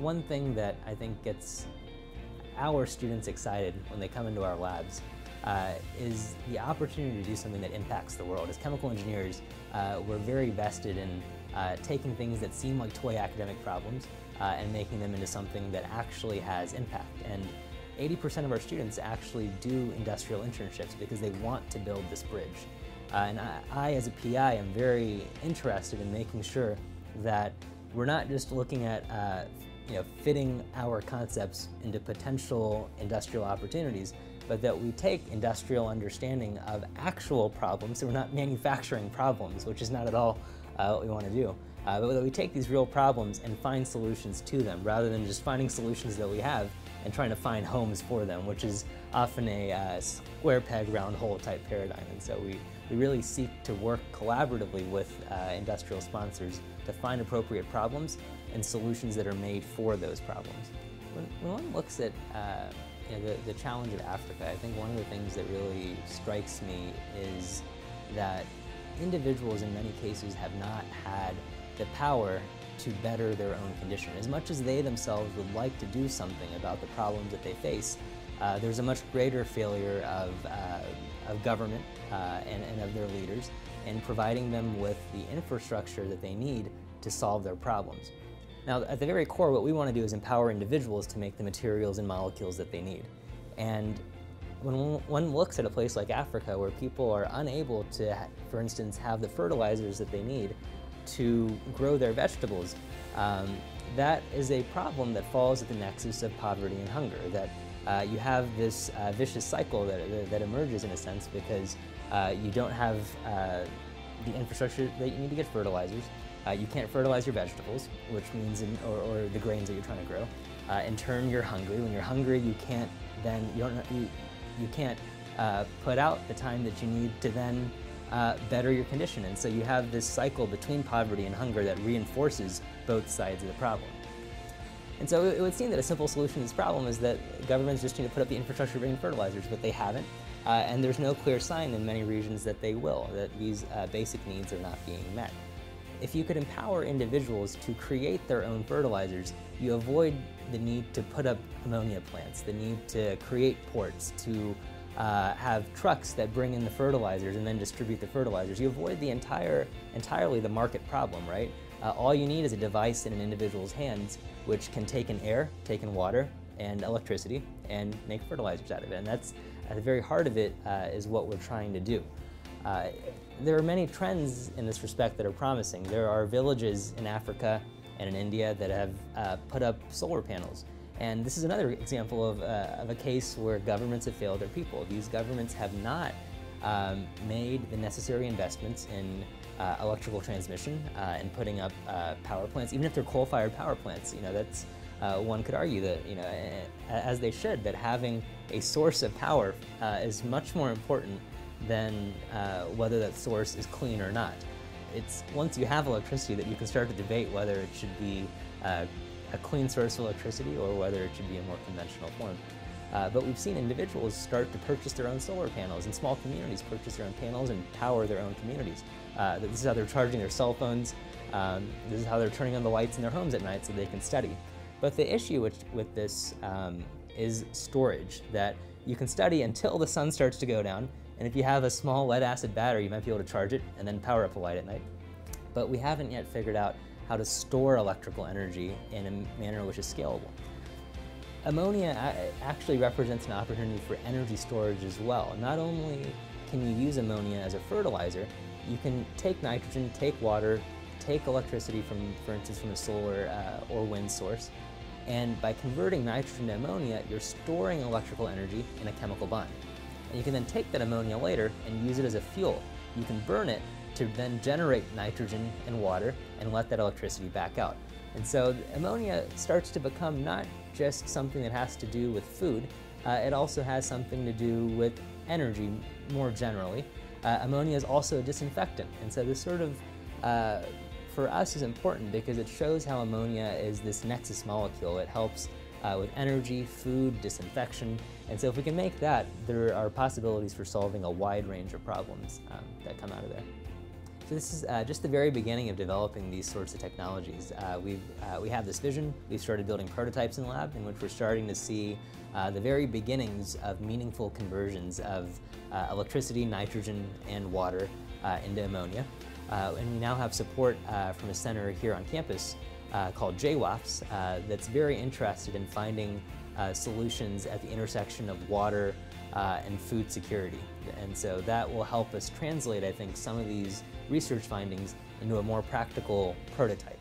one thing that I think gets our students excited when they come into our labs is the opportunity to do something that impacts the world. As chemical engineers, we're very vested in taking things that seem like toy academic problems and making them into something that actually has impact. And 80% of our students actually do industrial internships because they want to build this bridge. And I, as a PI, am very interested in making sure that we're not just looking at fitting our concepts into potential industrial opportunities, but that we take industrial understanding of actual problems, so we're not manufacturing problems, which is not at all what we want to do, but that we take these real problems and find solutions to them, rather than just finding solutions that we have and trying to find homes for them, which is often a square peg, round hole type paradigm. And so we really seek to work collaboratively with industrial sponsors to find appropriate problems and solutions that are made for those problems. When one looks at the challenge of Africa, I think one of the things that really strikes me is that individuals in many cases have not had the power to better their own condition. As much as they themselves would like to do something about the problems that they face, there's a much greater failure of government and of their leaders in providing them with the infrastructure that they need to solve their problems. Now, at the very core, what we want to do is empower individuals to make the materials and molecules that they need. And when one looks at a place like Africa, where people are unable to, for instance, have the fertilizers that they need to grow their vegetables, that is a problem that falls at the nexus of poverty and hunger. That you have this vicious cycle that emerges in a sense because you don't have the infrastructure that you need to get fertilizers. You can't fertilize your vegetables, which means, or the grains that you're trying to grow. In turn, you're hungry. When you're hungry, you can't then you can't put out the time that you need to then better your condition. And so you have this cycle between poverty and hunger that reinforces both sides of the problem. And so it would seem that a simple solution to this problem is that governments just need to put up the infrastructure to bring in fertilizers, but they haven't. And there's no clear sign in many regions that they will, that these basic needs are not being met. If you could empower individuals to create their own fertilizers, you avoid the need to put up ammonia plants, the need to create ports, to have trucks that bring in the fertilizers and then distribute the fertilizers. You avoid the entirely the market problem, right? All you need is a device in an individual's hands which can take in air, take in water and electricity and make fertilizers out of it. And that's at the very heart of it is what we're trying to do. There are many trends in this respect that are promising. There are villages in Africa and in India that have put up solar panels. And this is another example of a case where governments have failed their people. These governments have not made the necessary investments in electrical transmission and putting up power plants, even if they're coal-fired power plants. That's one could argue that, as they should, that having a source of power is much more important than whether that source is clean or not. It's once you have electricity that you can start to debate whether it should be a clean source of electricity or whether it should be a more conventional form. But we've seen individuals start to purchase their own solar panels, and small communities purchase their own panels and power their own communities. This is how they're charging their cell phones. This is how they're turning on the lights in their homes at night so they can study. But the issue with this is storage, that you can study until the sun starts to go down, and if you have a small lead-acid battery, you might be able to charge it and then power up the light at night. But we haven't yet figured out how to store electrical energy in a manner which is scalable. Ammonia actually represents an opportunity for energy storage as well. Not only can you use ammonia as a fertilizer, you can take nitrogen, take water, take electricity from, for instance, from a solar or wind source, and by converting nitrogen to ammonia, you're storing electrical energy in a chemical bond. And you can then take that ammonia later and use it as a fuel. You can burn it to then generate nitrogen and water and let that electricity back out. And so ammonia starts to become not just something that has to do with food, it also has something to do with energy more generally. Ammonia is also a disinfectant, and so this sort of, for us, is important because it shows how ammonia is this nexus molecule. It helps with energy, food, disinfection, and so if we can make that, there are possibilities for solving a wide range of problems that come out of there. So this is just the very beginning of developing these sorts of technologies. We have this vision. We've started building prototypes in the lab in which we're starting to see the very beginnings of meaningful conversions of electricity, nitrogen, and water into ammonia. And we now have support from a center here on campus called JWAFS that's very interested in finding solutions at the intersection of water and food security. And so that will help us translate, I think, some of these research findings into a more practical prototype.